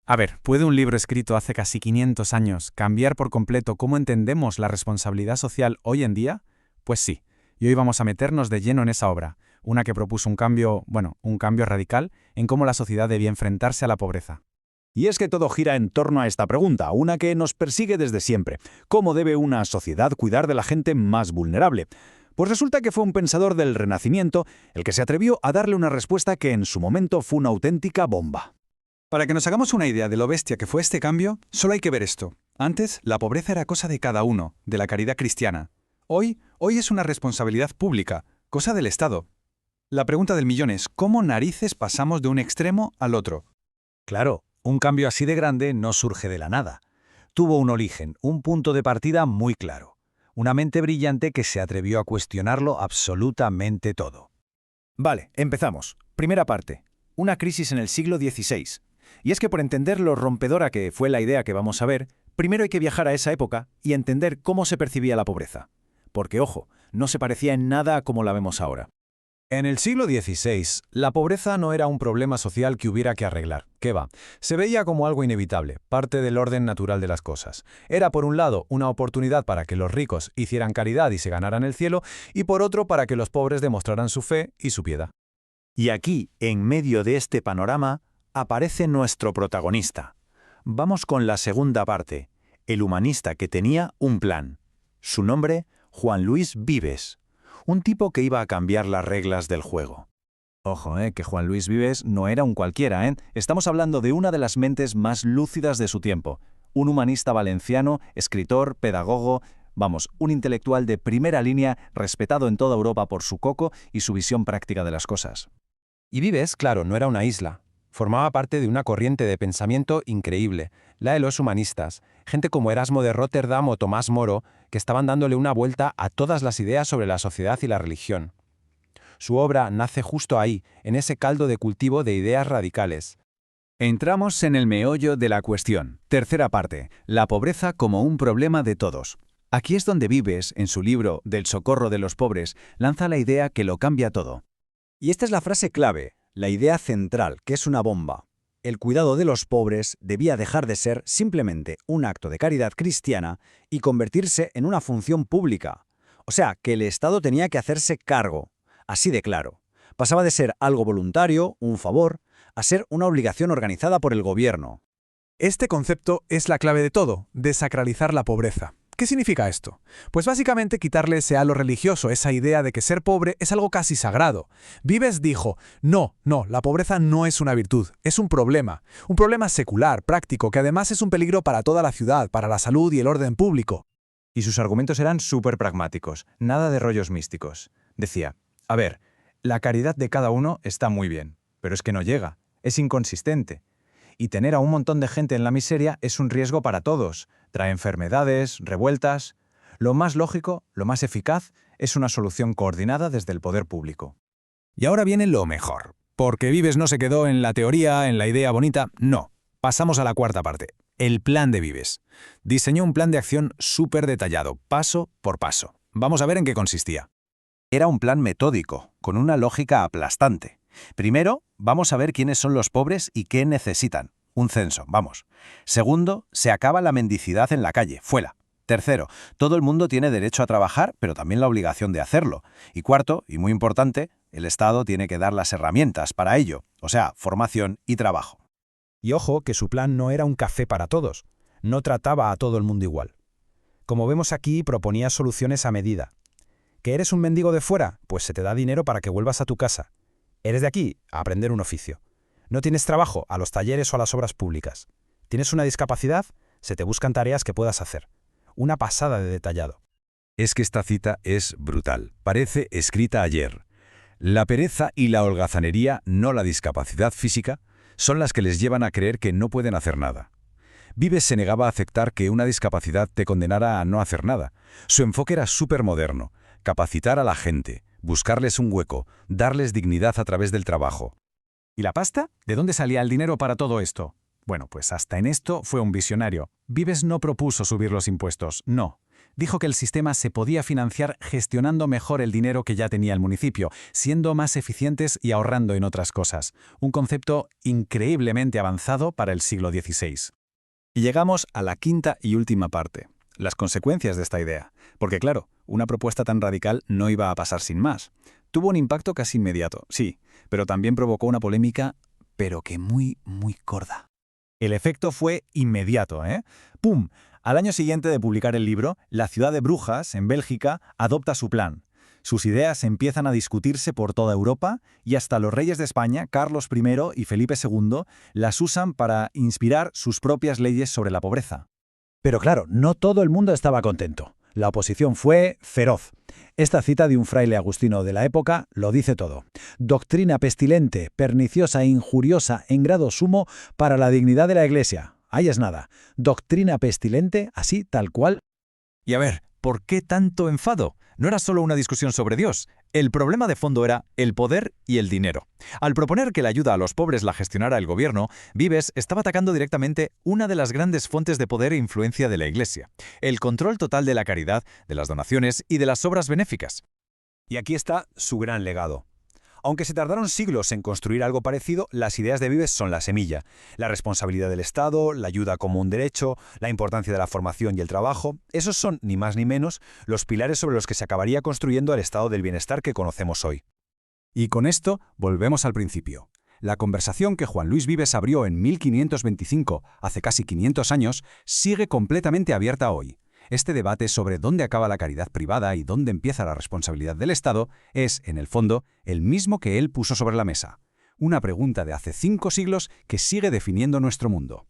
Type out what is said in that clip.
A ver, ¿puede un libro escrito hace casi 500 años cambiar por completo cómo entendemos la responsabilidad social hoy en día? Pues sí, y hoy vamos a meternos de lleno en esa obra, una que propuso un cambio radical en cómo la sociedad debía enfrentarse a la pobreza. Y es que todo gira en torno a esta pregunta, una que nos persigue desde siempre. ¿Cómo debe una sociedad cuidar de la gente más vulnerable? Pues resulta que fue un pensador del Renacimiento el que se atrevió a darle una respuesta que en su momento fue una auténtica bomba. Para que nos hagamos una idea de lo bestia que fue este cambio, solo hay que ver esto. Antes, la pobreza era cosa de cada uno, de la caridad cristiana. Hoy es una responsabilidad pública, cosa del Estado. La pregunta del millón es, ¿cómo narices pasamos de un extremo al otro? Claro, un cambio así de grande no surge de la nada. Tuvo un origen, un punto de partida muy claro. Una mente brillante que se atrevió a cuestionarlo absolutamente todo. Vale, empezamos. Primera parte. Una crisis en el siglo XVI. Y es que por entender lo rompedora que fue la idea que vamos a ver, primero hay que viajar a esa época y entender cómo se percibía la pobreza. Porque, ojo, no se parecía en nada a como la vemos ahora. En el siglo XVI, la pobreza no era un problema social que hubiera que arreglar. ¿Qué va? Se veía como algo inevitable, parte del orden natural de las cosas. Era, por un lado, una oportunidad para que los ricos hicieran caridad y se ganaran el cielo, y por otro, para que los pobres demostraran su fe y su piedad. Y aquí, en medio de este panorama, aparece nuestro protagonista. Vamos con la segunda parte, el humanista que tenía un plan. Su nombre, Juan Luis Vives. Un tipo que iba a cambiar las reglas del juego. Ojo, que Juan Luis Vives no era un cualquiera, Estamos hablando de una de las mentes más lúcidas de su tiempo. Un humanista valenciano, escritor, pedagogo, un intelectual de primera línea, respetado en toda Europa por su coco y su visión práctica de las cosas. Y Vives, claro, no era una isla. Formaba parte de una corriente de pensamiento increíble, la de los humanistas, gente como Erasmo de Róterdam o Tomás Moro, que estaban dándole una vuelta a todas las ideas sobre la sociedad y la religión. Su obra nace justo ahí, en ese caldo de cultivo de ideas radicales. Entramos en el meollo de la cuestión. Tercera parte, la pobreza como un problema de todos. Aquí es donde Vives, en su libro Del socorro de los pobres, lanza la idea que lo cambia todo. Y esta es la frase clave, la idea central, que es una bomba. El cuidado de los pobres debía dejar de ser simplemente un acto de caridad cristiana y convertirse en una función pública. O sea, que el Estado tenía que hacerse cargo, así de claro. Pasaba de ser algo voluntario, un favor, a ser una obligación organizada por el gobierno. Este concepto es la clave de todo, desacralizar la pobreza. ¿Qué significa esto? Pues básicamente quitarle ese halo religioso, esa idea de que ser pobre es algo casi sagrado. Vives dijo, no, la pobreza no es una virtud, es un problema secular, práctico, que además es un peligro para toda la ciudad, para la salud y el orden público. Y sus argumentos eran súper pragmáticos, nada de rollos místicos. Decía, a ver, la caridad de cada uno está muy bien, pero es que no llega, es inconsistente. Y tener a un montón de gente en la miseria es un riesgo para todos. Trae enfermedades, revueltas. Lo más lógico, lo más eficaz, es una solución coordinada desde el poder público. Y ahora viene lo mejor. Porque Vives no se quedó en la teoría, en la idea bonita, no. Pasamos a la cuarta parte, el plan de Vives. Diseñó un plan de acción súper detallado, paso por paso. Vamos a ver en qué consistía. Era un plan metódico, con una lógica aplastante. Primero, vamos a ver quiénes son los pobres y qué necesitan. Un censo, vamos. Segundo, se acaba la mendicidad en la calle, fuera. Tercero, todo el mundo tiene derecho a trabajar, pero también la obligación de hacerlo. Y cuarto, y muy importante, el Estado tiene que dar las herramientas para ello, o sea, formación y trabajo. Y ojo que su plan no era un café para todos, no trataba a todo el mundo igual. Como vemos aquí, proponía soluciones a medida. ¿Que eres un mendigo de fuera? Pues se te da dinero para que vuelvas a tu casa. ¿Eres de aquí? A aprender un oficio. ¿No tienes trabajo? A los talleres o a las obras públicas. ¿Tienes una discapacidad? Se te buscan tareas que puedas hacer. Una pasada de detallado. Es que esta cita es brutal. Parece escrita ayer. La pereza y la holgazanería, no la discapacidad física, son las que les llevan a creer que no pueden hacer nada. Vives se negaba a aceptar que una discapacidad te condenara a no hacer nada. Su enfoque era súper moderno. Capacitar a la gente, buscarles un hueco, darles dignidad a través del trabajo. ¿Y la pasta? ¿De dónde salía el dinero para todo esto? Bueno, pues hasta en esto fue un visionario. Vives no propuso subir los impuestos, no. Dijo que el sistema se podía financiar gestionando mejor el dinero que ya tenía el municipio, siendo más eficientes y ahorrando en otras cosas. Un concepto increíblemente avanzado para el siglo XVI. Y llegamos a la quinta y última parte, las consecuencias de esta idea. Porque claro, una propuesta tan radical no iba a pasar sin más. Tuvo un impacto casi inmediato, sí, pero también provocó una polémica, pero que muy gorda. El efecto fue inmediato, ¿eh? ¡Pum! Al año siguiente de publicar el libro, la ciudad de Brujas, en Bélgica, adopta su plan. Sus ideas empiezan a discutirse por toda Europa y hasta los reyes de España, Carlos I y Felipe II, las usan para inspirar sus propias leyes sobre la pobreza. Pero claro, no todo el mundo estaba contento. La oposición fue feroz. Esta cita de un fraile agustino de la época lo dice todo. Doctrina pestilente, perniciosa e injuriosa en grado sumo para la dignidad de la Iglesia. Ahí es nada. Doctrina pestilente, así tal cual. Y a ver, ¿por qué tanto enfado? No era solo una discusión sobre Dios. El problema de fondo era el poder y el dinero. Al proponer que la ayuda a los pobres la gestionara el gobierno, Vives estaba atacando directamente una de las grandes fuentes de poder e influencia de la Iglesia: el control total de la caridad, de las donaciones y de las obras benéficas. Y aquí está su gran legado. Aunque se tardaron siglos en construir algo parecido, las ideas de Vives son la semilla. La responsabilidad del Estado, la ayuda como un derecho, la importancia de la formación y el trabajo, esos son, ni más ni menos, los pilares sobre los que se acabaría construyendo el estado del bienestar que conocemos hoy. Y con esto volvemos al principio. La conversación que Juan Luis Vives abrió en 1525, hace casi 500 años, sigue completamente abierta hoy. Este debate sobre dónde acaba la caridad privada y dónde empieza la responsabilidad del Estado es, en el fondo, el mismo que él puso sobre la mesa. Una pregunta de hace 5 siglos que sigue definiendo nuestro mundo.